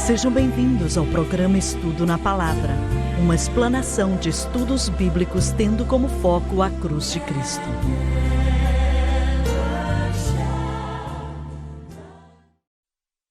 Sejam bem-vindos ao programa Estudo na Palavra, uma explanação de estudos bíblicos tendo como foco a cruz de Cristo.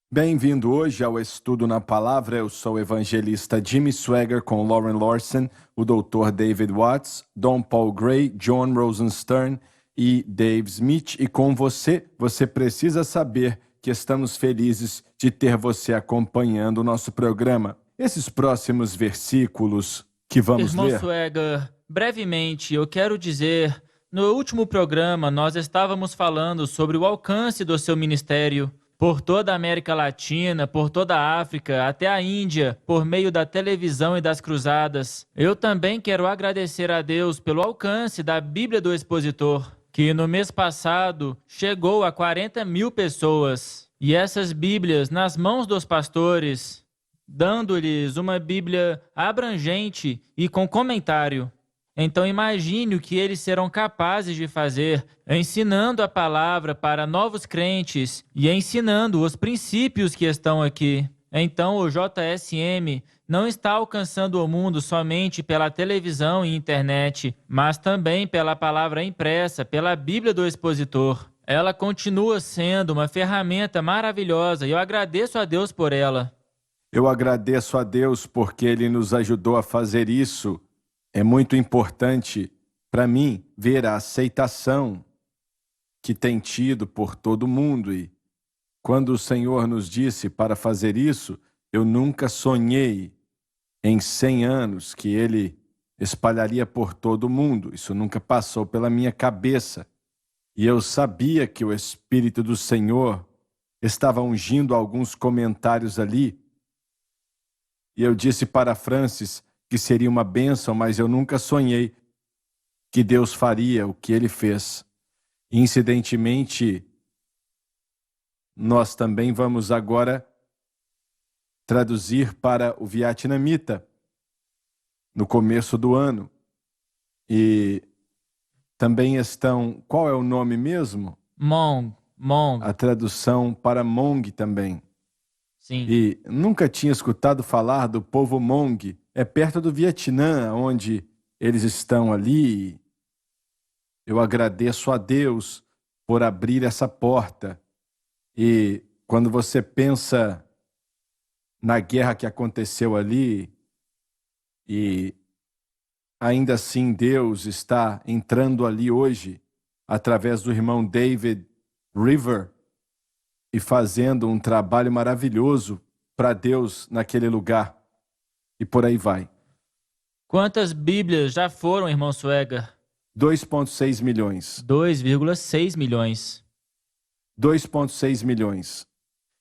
Bem-vindo hoje ao Estudo na Palavra. Eu sou o evangelista Jimmy Swaggart com Lauren Lawson, o Dr. David Watts, Don Paul Gray, John Rosenstern e Dave Smith. E com você precisa saber que estamos felizes de ter você acompanhando o nosso programa. Esses próximos versículos que vamos ler... Irmão Swaggart, brevemente, eu quero dizer, no último programa nós estávamos falando sobre o alcance do seu ministério por toda a América Latina, por toda a África, até a Índia, por meio da televisão e das cruzadas. Eu também quero agradecer a Deus pelo alcance da Bíblia do Expositor, que no mês passado chegou a 40 mil pessoas. E essas Bíblias nas mãos dos pastores, dando-lhes uma Bíblia abrangente e com comentário. Então imagine o que eles serão capazes de fazer, ensinando a palavra para novos crentes e ensinando os princípios que estão aqui. Então o JSM não está alcançando o mundo somente pela televisão e internet, mas também pela palavra impressa, pela Bíblia do Expositor. Ela continua sendo uma ferramenta maravilhosa e eu agradeço a Deus por ela. Eu agradeço a Deus porque Ele nos ajudou a fazer isso. É muito importante para mim ver a aceitação que tem tido por todo mundo. E quando o Senhor nos disse para fazer isso, eu nunca sonhei em 100 anos que Ele espalharia por todo mundo. Isso nunca passou pela minha cabeça. E eu sabia que o Espírito do Senhor estava ungindo alguns comentários ali. E eu disse para Francis que seria uma bênção, mas eu nunca sonhei que Deus faria o que Ele fez. Incidentemente, nós também vamos agora traduzir para o vietnamita no começo do ano. E também estão... Qual é o nome mesmo? Hmong. A tradução para Hmong também. Sim. E nunca tinha escutado falar do povo Hmong. É perto do Vietnã, onde eles estão ali. Eu agradeço a Deus por abrir essa porta. E quando você pensa na guerra que aconteceu ali, e ainda assim Deus está entrando ali hoje, através do irmão David River, e fazendo um trabalho maravilhoso para Deus naquele lugar. E por aí vai. Quantas Bíblias já foram, irmão Swaggart? 2,6 milhões. 2,6 milhões. 2,6 milhões.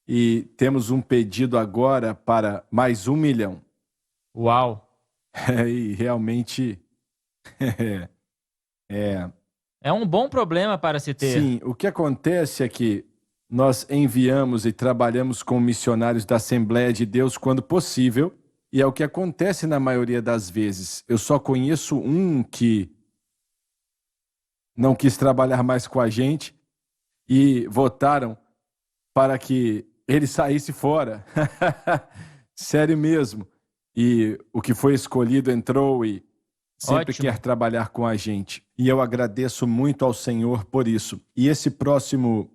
E temos um pedido agora para mais 1 milhão. Uau! E realmente É um bom problema para se ter. Sim, o que acontece é que nós enviamos e trabalhamos com missionários da Assembleia de Deus quando possível. E é o que acontece na maioria das vezes. Eu só conheço um que não quis trabalhar mais com a gente e votaram para que ele saísse fora. Sério mesmo. E o que foi escolhido entrou e sempre Ótimo. quer trabalhar com a gente. E eu agradeço muito ao Senhor por isso. E esse próximo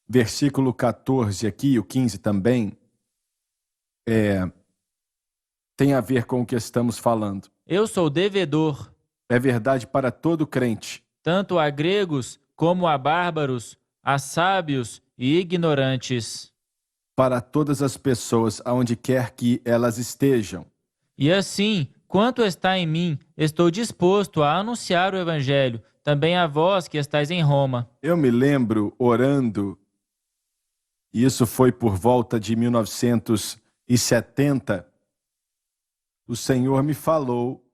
versículo 14 aqui, o 15 também, tem a ver com o que estamos falando. Eu sou devedor, É verdade para todo crente. tanto a gregos como a bárbaros, a sábios e ignorantes. Para todas as pessoas, aonde quer que elas estejam. E assim, quanto está em mim, estou disposto a anunciar o Evangelho, também a vós que estáis em Roma. Eu me lembro orando, e isso foi por volta de 1970, o Senhor me falou,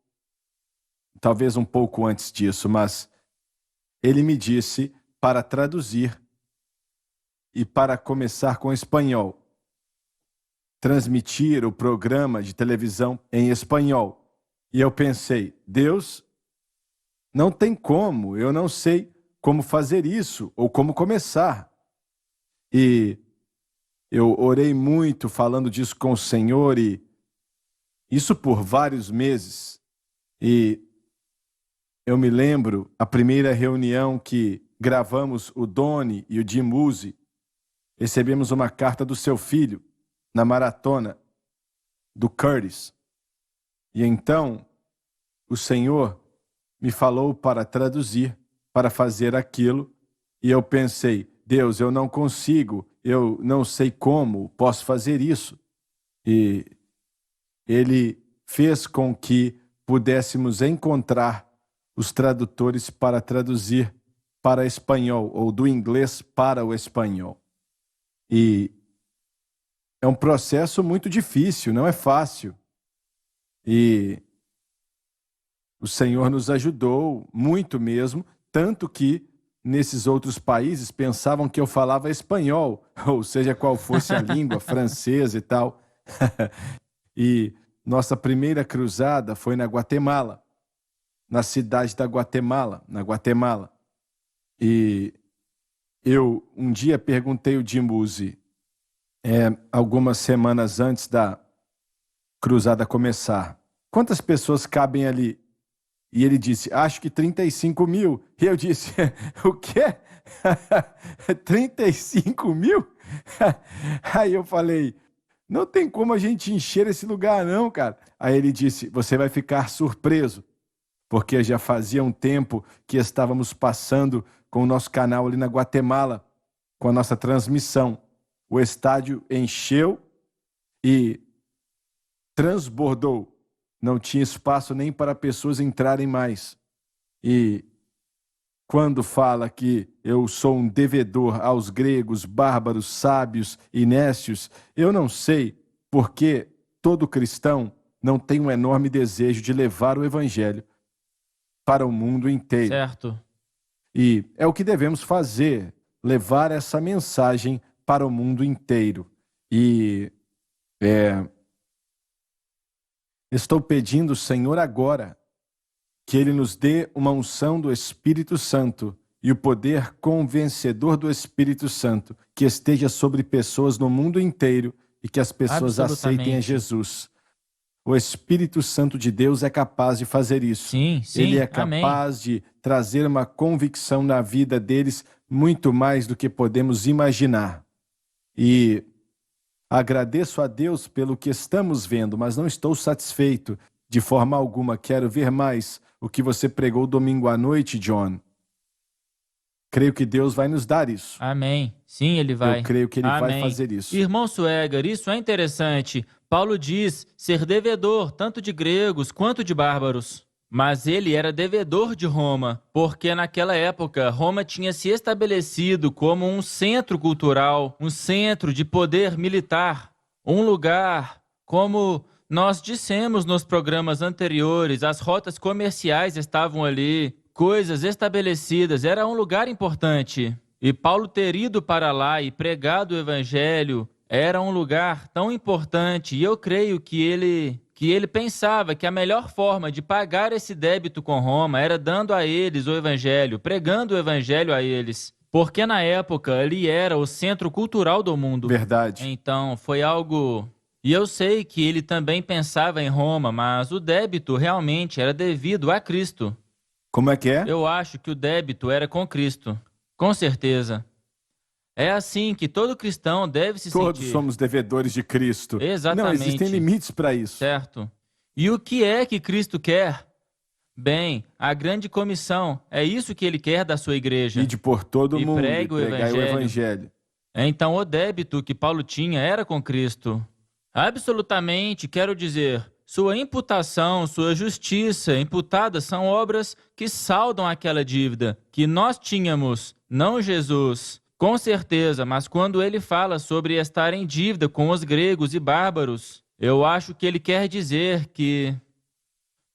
talvez um pouco antes disso, mas Ele me disse para traduzir e para começar com espanhol. Transmitir o programa de televisão em espanhol. E eu pensei, Deus, não tem como, eu não sei como fazer isso ou como começar. E Eu orei muito falando disso com o Senhor e isso por vários meses. E eu me lembro a primeira reunião que gravamos o Doni e o Jim Musi, recebemos uma carta do seu filho na maratona do Curtis. E então o Senhor me falou para traduzir, para fazer aquilo, e eu pensei, Deus, eu não consigo, eu não sei como posso fazer isso. E Ele fez com que pudéssemos encontrar os tradutores para traduzir para espanhol, ou do inglês para o espanhol. E é um processo muito difícil, não é fácil. E o Senhor nos ajudou muito mesmo, tanto que nesses outros países pensavam que eu falava espanhol, ou seja, qual fosse a língua, francesa e tal. E nossa primeira cruzada foi na Guatemala, na cidade da Guatemala, na Guatemala. E eu um dia perguntei ao Jim Musi, algumas semanas antes da cruzada começar, quantas pessoas cabem ali? E ele disse, acho que 35 mil. E eu disse, o quê? 35 mil? Aí eu falei, não tem como a gente encher esse lugar não, cara. Aí ele disse, você vai ficar surpreso, porque já fazia um tempo que estávamos passando com o nosso canal ali na Guatemala, com a nossa transmissão. O estádio encheu e transbordou. Não tinha espaço nem para pessoas entrarem mais. E quando fala que eu sou um devedor aos gregos, bárbaros, sábios e nécios, eu não sei porque todo cristão não tem um enorme desejo de levar o evangelho para o mundo inteiro. Certo. E é o que devemos fazer, levar essa mensagem para o mundo inteiro. E estou pedindo, Senhor, agora, que Ele nos dê uma unção do Espírito Santo e o poder convencedor do Espírito Santo que esteja sobre pessoas no mundo inteiro e que as pessoas aceitem a Jesus. O Espírito Santo de Deus é capaz de fazer isso. Sim, Ele é capaz de trazer uma convicção na vida deles muito mais do que podemos imaginar. E agradeço a Deus pelo que estamos vendo, mas não estou satisfeito de forma alguma. Quero ver mais o que você pregou domingo à noite, John. Creio que Deus vai nos dar isso. Amém. Sim, Ele vai. Eu creio que Ele vai fazer isso. Irmão Sueger, isso é interessante. Paulo diz ser devedor tanto de gregos quanto de bárbaros. Mas ele era devedor de Roma, porque naquela época Roma tinha se estabelecido como um centro cultural, um centro de poder militar, um lugar, como nós dissemos nos programas anteriores, as rotas comerciais estavam ali, coisas estabelecidas, era um lugar importante. E Paulo ter ido para lá e pregado o evangelho era um lugar tão importante, e eu creio que ele pensava que a melhor forma de pagar esse débito com Roma era dando a eles o evangelho, pregando o evangelho a eles. Porque na época ali era o centro cultural do mundo. Verdade. Então foi algo... E eu sei que ele também pensava em Roma, mas o débito realmente era devido a Cristo. Como é que é? Eu acho que o débito era com Cristo. Com certeza. É assim que todo cristão deve se sentir. Todos somos devedores de Cristo. Exatamente. Não existem limites para isso. Certo. E o que é que Cristo quer? Bem, a grande comissão, é isso que Ele quer da sua igreja. Ide por todo mundo pregue e pregai o evangelho. Então o débito que Paulo tinha era com Cristo. Absolutamente, quero dizer, sua imputação, sua justiça imputada são obras que saldam aquela dívida que nós tínhamos, não Jesus. Com certeza, mas quando ele fala sobre estar em dívida com os gregos e bárbaros, eu acho que ele quer dizer que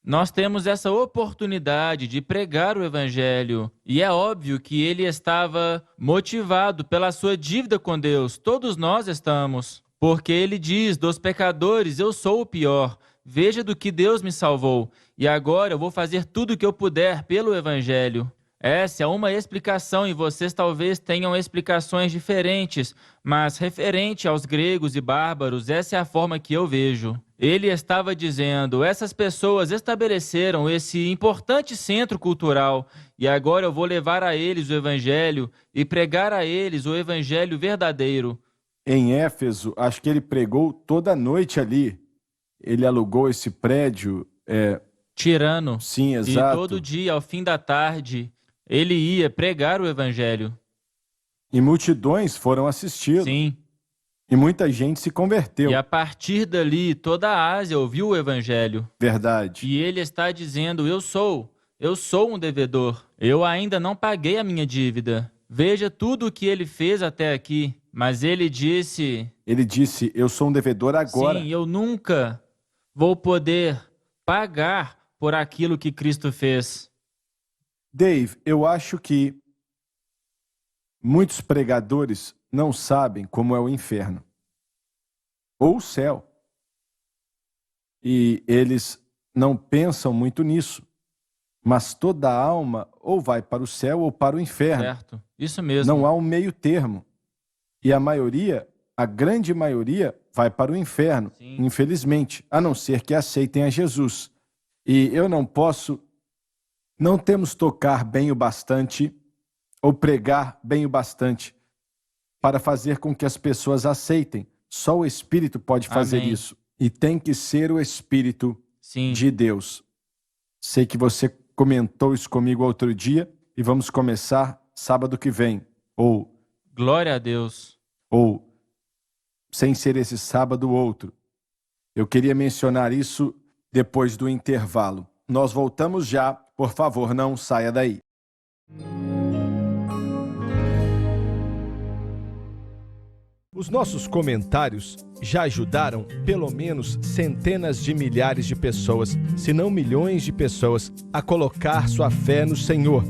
nós temos essa oportunidade de pregar o evangelho. E é óbvio que ele estava motivado pela sua dívida com Deus. Todos nós estamos. Porque ele diz, dos pecadores eu sou o pior. Veja do que Deus me salvou. E agora eu vou fazer tudo o que eu puder pelo evangelho. Essa é uma explicação e vocês talvez tenham explicações diferentes, mas referente aos gregos e bárbaros, essa é a forma que eu vejo. Ele estava dizendo, essas pessoas estabeleceram esse importante centro cultural e agora eu vou levar a eles o evangelho e pregar a eles o evangelho verdadeiro. Em Éfeso, acho que ele pregou toda a noite ali. Ele alugou esse prédio. Tirano. Sim, E exato. todo dia, ao fim da tarde, ele ia pregar o evangelho. E multidões foram assisti-lo. Sim. E muita gente se converteu. E a partir dali, toda a Ásia ouviu o evangelho. Verdade. E ele está dizendo, eu sou um devedor. Eu ainda não paguei a minha dívida. Veja tudo o que ele fez até aqui. Mas ele disse, eu sou um devedor agora. sim, eu nunca vou poder pagar por aquilo que Cristo fez. Dave, eu acho que muitos pregadores não sabem como é o inferno ou o céu. E eles não pensam muito nisso. Mas toda alma ou vai para o céu ou para o inferno. Certo, isso mesmo. Não há um meio termo. E a grande maioria, vai para o inferno, Sim. infelizmente, a não ser que aceitem a Jesus. E não temos tocar bem o bastante ou pregar bem o bastante para fazer com que as pessoas aceitem. Só o Espírito pode fazer Amém. isso. E tem que ser o Espírito Sim. de Deus. Sei que você comentou isso comigo outro dia e vamos começar sábado que vem. Glória a Deus. Ou, sem ser esse sábado, outro. Eu queria mencionar isso depois do intervalo. Nós voltamos já. Por favor, não saia daí. Os nossos comentários já ajudaram pelo menos centenas de milhares de pessoas, se não milhões de pessoas, a colocar sua fé no Senhor.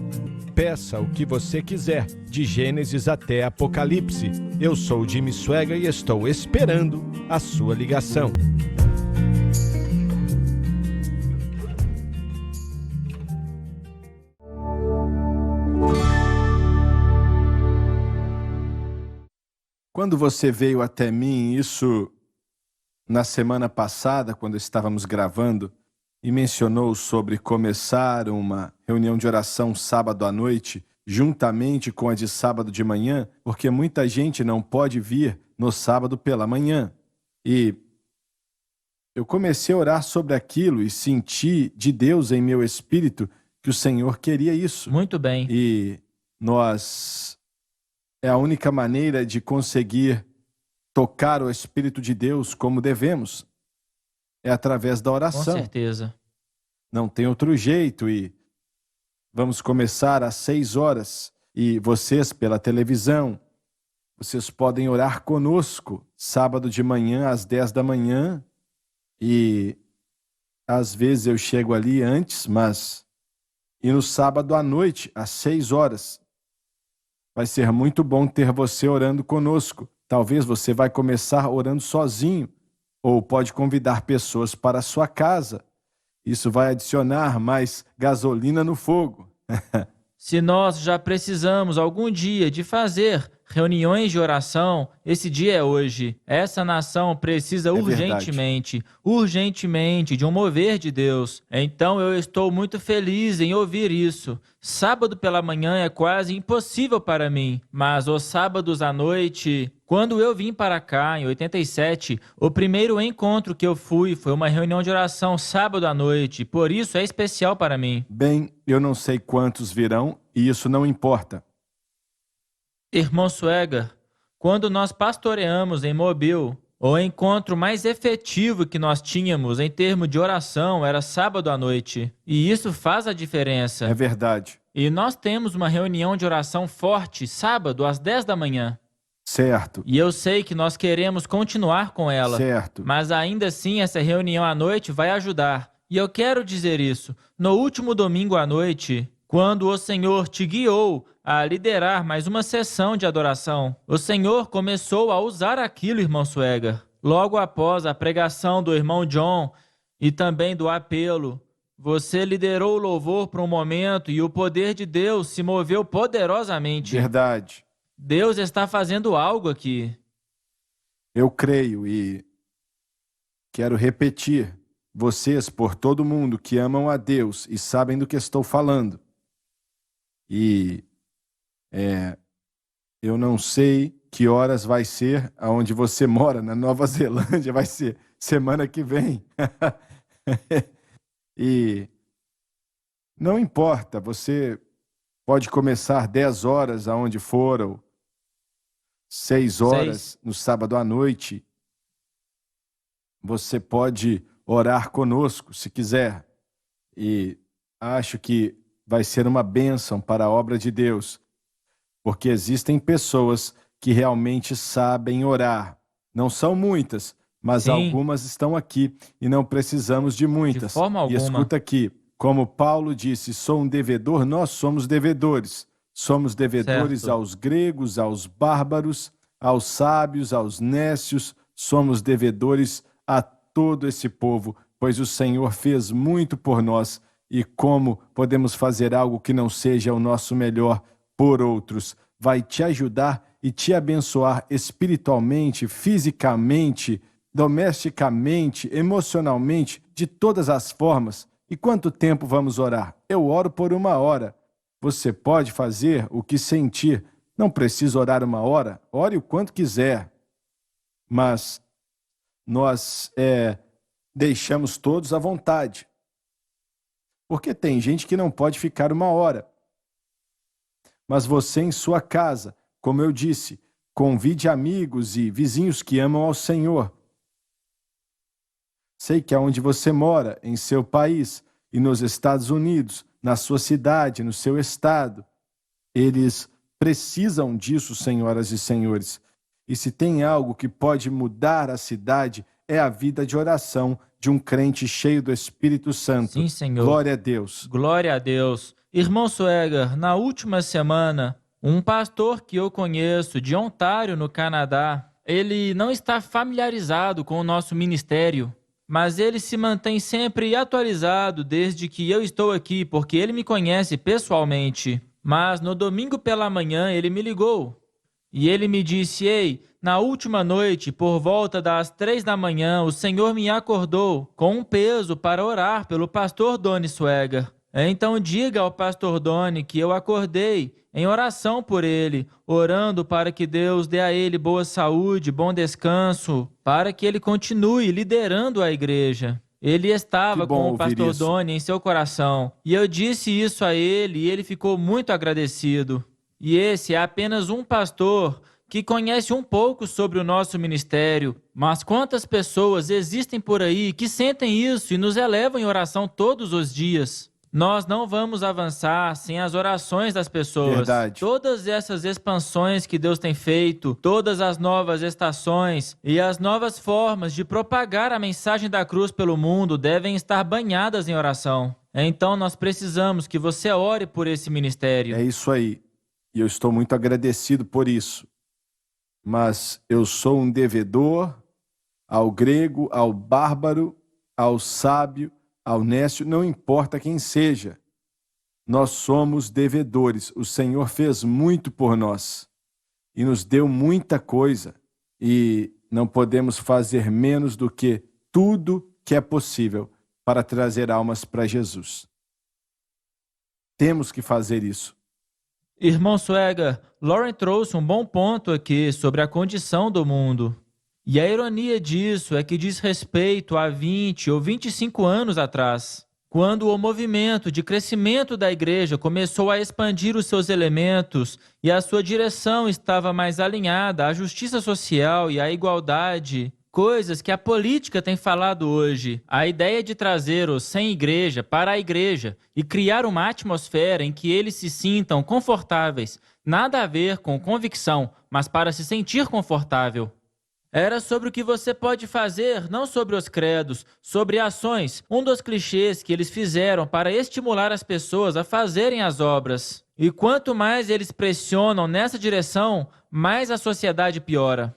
Peça o que você quiser, de Gênesis até Apocalipse. Eu sou Jimmy Swaggart e estou esperando a sua ligação. Quando você veio até mim, isso na semana passada, quando estávamos gravando, e mencionou sobre começar uma reunião de oração sábado à noite, juntamente com a de sábado de manhã, porque muita gente não pode vir no sábado pela manhã. E eu comecei a orar sobre aquilo e senti de Deus em meu espírito que o Senhor queria isso. Muito bem. E é a única maneira de conseguir tocar o Espírito de Deus como devemos. É através da oração. Com certeza. Não tem outro jeito e vamos começar às 6 horas. E vocês, pela televisão, vocês podem orar conosco sábado de manhã às 10 da manhã. E às vezes eu chego ali antes, e no sábado à noite, às 6 horas. Vai ser muito bom ter você orando conosco. Talvez você vai começar orando sozinho. Ou pode convidar pessoas para a sua casa. Isso vai adicionar mais gasolina no fogo. Se nós já precisamos algum dia de fazer reuniões de oração, esse dia é hoje. Essa nação precisa urgentemente de um mover de Deus. Então eu estou muito feliz em ouvir isso. Sábado pela manhã é quase impossível para mim, mas os sábados à noite... Quando eu vim para cá, em 87, o primeiro encontro que eu fui foi uma reunião de oração sábado à noite. Por isso é especial para mim. Bem, eu não sei quantos virão e isso não importa. Irmão Swaggart, quando nós pastoreamos em Mobile, o encontro mais efetivo que nós tínhamos em termos de oração era sábado à noite. E isso faz a diferença. É verdade. E nós temos uma reunião de oração forte sábado às 10 da manhã. Certo. E eu sei que nós queremos continuar com ela. Certo. Mas ainda assim essa reunião à noite vai ajudar. E eu quero dizer isso. No último domingo à noite, quando o Senhor te guiou a liderar mais uma sessão de adoração, o Senhor começou a usar aquilo, irmão Swaggart. Logo após a pregação do irmão John e também do apelo Você liderou o louvor por um momento e o poder de Deus se moveu poderosamente. Verdade. Deus está fazendo algo aqui. Eu creio e quero repetir. Vocês, por todo mundo que amam a Deus e sabem do que estou falando. E eu não sei que horas vai ser aonde você mora, na Nova Zelândia, vai ser semana que vem. E não importa, você pode começar 10 horas aonde for, ou 6 horas no sábado à noite. Você pode orar conosco, se quiser. E acho que vai ser uma bênção para a obra de Deus, porque existem pessoas que realmente sabem orar. Não são muitas, mas Sim. Algumas estão aqui e não precisamos de muitas. De forma alguma. E escuta aqui, como Paulo disse, sou um devedor, nós somos devedores. Somos devedores Certo. aos gregos, aos bárbaros, aos sábios, aos nécios. Somos devedores a todo esse povo, pois o Senhor fez muito por nós. E como podemos fazer algo que não seja o nosso melhor por outros? Vai te ajudar e te abençoar espiritualmente, fisicamente, domesticamente, emocionalmente, de todas as formas. E quanto tempo vamos orar? Eu oro por 1 hora. Você pode fazer o que sentir. Não precisa orar 1 hora. Ore o quanto quiser. Mas nós deixamos todos à vontade. Porque tem gente que não pode ficar 1 hora. Mas você em sua casa, como eu disse, convide amigos e vizinhos que amam ao Senhor. Sei que aonde você mora, em seu país e nos Estados Unidos, na sua cidade, no seu estado, eles precisam disso, senhoras e senhores. E se tem algo que pode mudar a cidade, é a vida de oração de um crente cheio do Espírito Santo. Sim, Senhor. Glória a Deus. Glória a Deus. Irmão Swaggart, na última semana, um pastor que eu conheço de Ontário, no Canadá, ele não está familiarizado com o nosso ministério, mas ele se mantém sempre atualizado desde que eu estou aqui, porque ele me conhece pessoalmente. Mas no domingo pela manhã ele me ligou e ele me disse: ei, na última noite, por volta das 3 da manhã, o Senhor me acordou com um peso para orar pelo pastor Donnie Swaggart. Então diga ao pastor Donnie que eu acordei em oração por ele, orando para que Deus dê a ele boa saúde, bom descanso, para que ele continue liderando a igreja. Ele estava com o pastor Donnie em seu coração. E eu disse isso a ele e ele ficou muito agradecido. E esse é apenas um pastor que conhece um pouco sobre o nosso ministério. Mas quantas pessoas existem por aí que sentem isso e nos elevam em oração todos os dias? Nós não vamos avançar sem as orações das pessoas. Verdade. Todas essas expansões que Deus tem feito, todas as novas estações e as novas formas de propagar a mensagem da cruz pelo mundo devem estar banhadas em oração. Então nós precisamos que você ore por esse ministério. É isso aí. E eu estou muito agradecido por isso. Mas eu sou um devedor ao grego, ao bárbaro, ao sábio, ao nécio, não importa quem seja. Nós somos devedores. O Senhor fez muito por nós e nos deu muita coisa. E não podemos fazer menos do que tudo que é possível para trazer almas para Jesus. Temos que fazer isso. Irmão Swaggart, Lauren trouxe um bom ponto aqui sobre a condição do mundo. E a ironia disso é que diz respeito a 20 ou 25 anos atrás, quando o movimento de crescimento da igreja começou a expandir os seus elementos e a sua direção estava mais alinhada à justiça social e à igualdade, coisas que a política tem falado hoje. A ideia de trazer os sem igreja para a igreja e criar uma atmosfera em que eles se sintam confortáveis, nada a ver com convicção, mas para se sentir confortável. Era sobre o que você pode fazer, não sobre os credos, sobre ações, um dos clichês que eles fizeram para estimular as pessoas a fazerem as obras. E quanto mais eles pressionam nessa direção, mais a sociedade piora.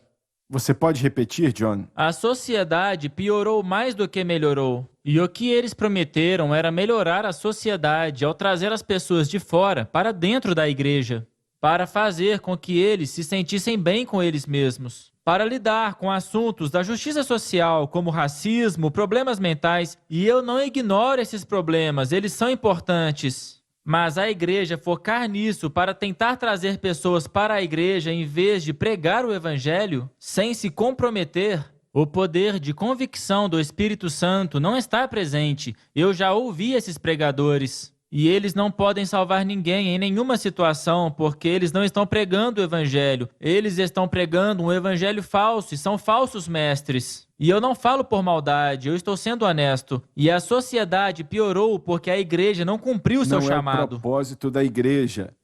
Você pode repetir, John? A sociedade piorou mais do que melhorou. E o que eles prometeram era melhorar a sociedade ao trazer as pessoas de fora para dentro da igreja, para fazer com que eles se sentissem bem com eles mesmos, para lidar com assuntos da justiça social, como racismo, problemas mentais. E eu não ignoro esses problemas, eles são importantes. Mas a igreja focar nisso para tentar trazer pessoas para a igreja em vez de pregar o evangelho, sem se comprometer, o poder de convicção do Espírito Santo não está presente. Eu já ouvi esses pregadores. E eles não podem salvar ninguém em nenhuma situação, porque eles não estão pregando o evangelho. Eles estão pregando um evangelho falso e são falsos mestres. E eu não falo por maldade, eu estou sendo honesto. E a sociedade piorou porque a igreja não cumpriu o seu chamado. Não é o propósito da igreja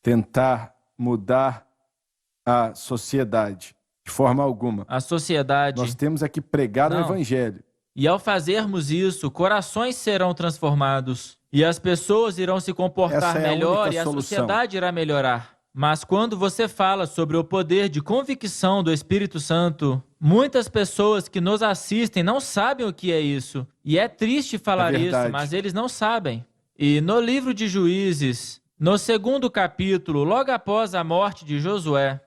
tentar mudar a sociedade de forma alguma. A sociedade... Nós temos é que pregar o evangelho. E ao fazermos isso, corações serão transformados. E as pessoas irão se comportar melhor e a sociedade irá melhorar. Mas quando você fala sobre o poder de convicção do Espírito Santo, muitas pessoas que nos assistem não sabem o que é isso. E é triste falar isso, mas eles não sabem. E no livro de Juízes, no 2º capítulo, logo após a morte de Josué,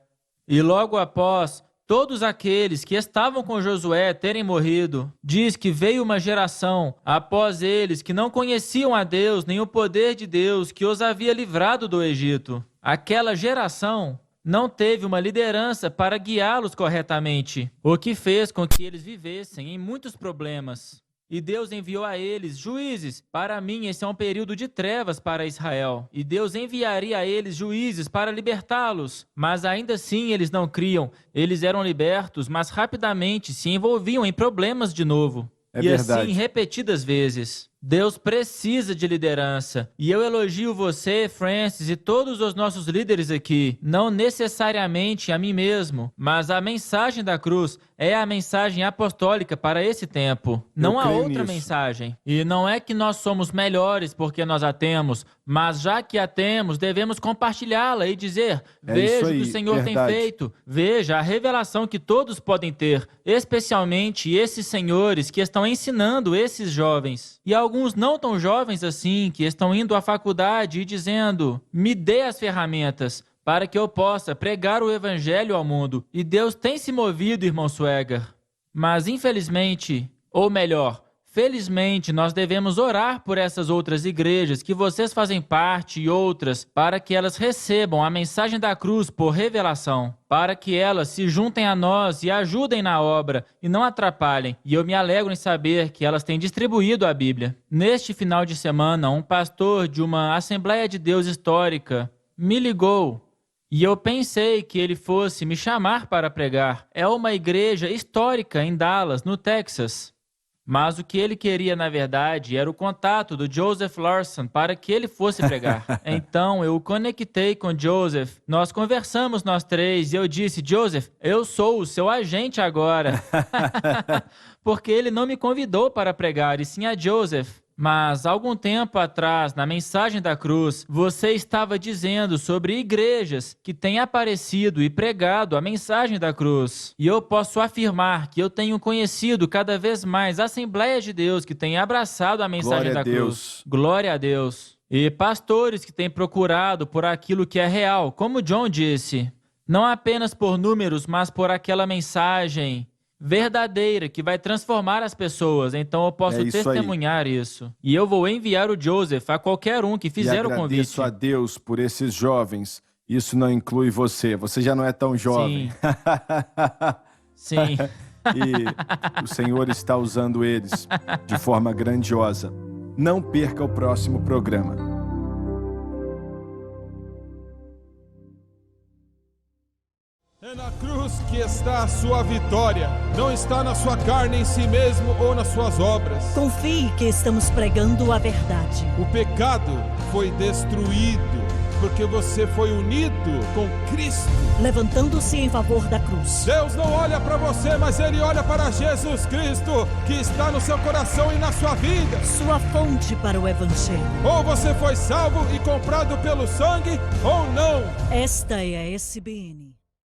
e logo após todos aqueles que estavam com Josué terem morrido, diz que veio uma geração após eles que não conheciam a Deus nem o poder de Deus que os havia livrado do Egito. Aquela geração não teve uma liderança para guiá-los corretamente, o que fez com que eles vivessem em muitos problemas. E Deus enviou a eles juízes. Para mim, esse é um período de trevas para Israel. E Deus enviaria a eles juízes para libertá-los. Mas ainda assim eles não criam. Eles eram libertos, mas rapidamente se envolviam em problemas de novo. É verdade. Assim, repetidas vezes. Deus precisa de liderança. E eu elogio você, Francis, e todos os nossos líderes aqui. Não necessariamente a mim mesmo, mas a mensagem da cruz é a mensagem apostólica para esse tempo. Não há outra mensagem. E não é que nós somos melhores porque nós a temos, mas já que a temos, devemos compartilhá-la e dizer, veja o que o Senhor tem feito. Veja a revelação que todos podem ter, especialmente esses senhores que estão ensinando esses jovens. E alguns não tão jovens assim, que estão indo à faculdade e dizendo, me dê as ferramentas para que eu possa pregar o evangelho ao mundo. E Deus tem se movido, irmão Swagger. Mas infelizmente, ou melhor, felizmente, nós devemos orar por essas outras igrejas que vocês fazem parte e outras, para que elas recebam a mensagem da cruz por revelação, para que elas se juntem a nós e ajudem na obra e não atrapalhem. E eu me alegro em saber que elas têm distribuído a Bíblia. Neste final de semana, um pastor de uma Assembleia de Deus histórica me ligou e eu pensei que ele fosse me chamar para pregar. É uma igreja histórica em Dallas, no Texas. Mas o que ele queria, na verdade, era o contato do Joseph Larson para que ele fosse pregar. Então, eu o conectei com Joseph. Nós conversamos, nós três, e eu disse, Joseph, eu sou o seu agente agora. Porque ele não me convidou para pregar, e sim a Joseph. Mas, algum tempo atrás, na mensagem da cruz, você estava dizendo sobre igrejas que têm aparecido e pregado a mensagem da cruz. E eu posso afirmar que eu tenho conhecido cada vez mais Assembleias de Deus que têm abraçado a mensagem da cruz. Glória a Deus. E pastores que têm procurado por aquilo que é real, como John disse. Não apenas por números, mas por aquela mensagem verdadeira, que vai transformar as pessoas. Então eu posso testemunhar isso. E eu vou enviar o Joseph a qualquer um que fizer o convite. Agradeço a Deus por esses jovens. Isso não inclui você. Você já não é tão jovem. Sim. E o Senhor está usando eles de forma grandiosa. Não perca o próximo programa. É na cruz que está a sua vitória. Não está na sua carne em si mesmo ou nas suas obras. Confie que estamos pregando a verdade. O pecado foi destruído porque você foi unido com Cristo, levantando-se em favor da cruz. Deus não olha para você, mas Ele olha para Jesus Cristo, que está no seu coração e na sua vida. Sua fonte para o Evangelho. Ou você foi salvo e comprado pelo sangue, ou não. Esta é a SBN.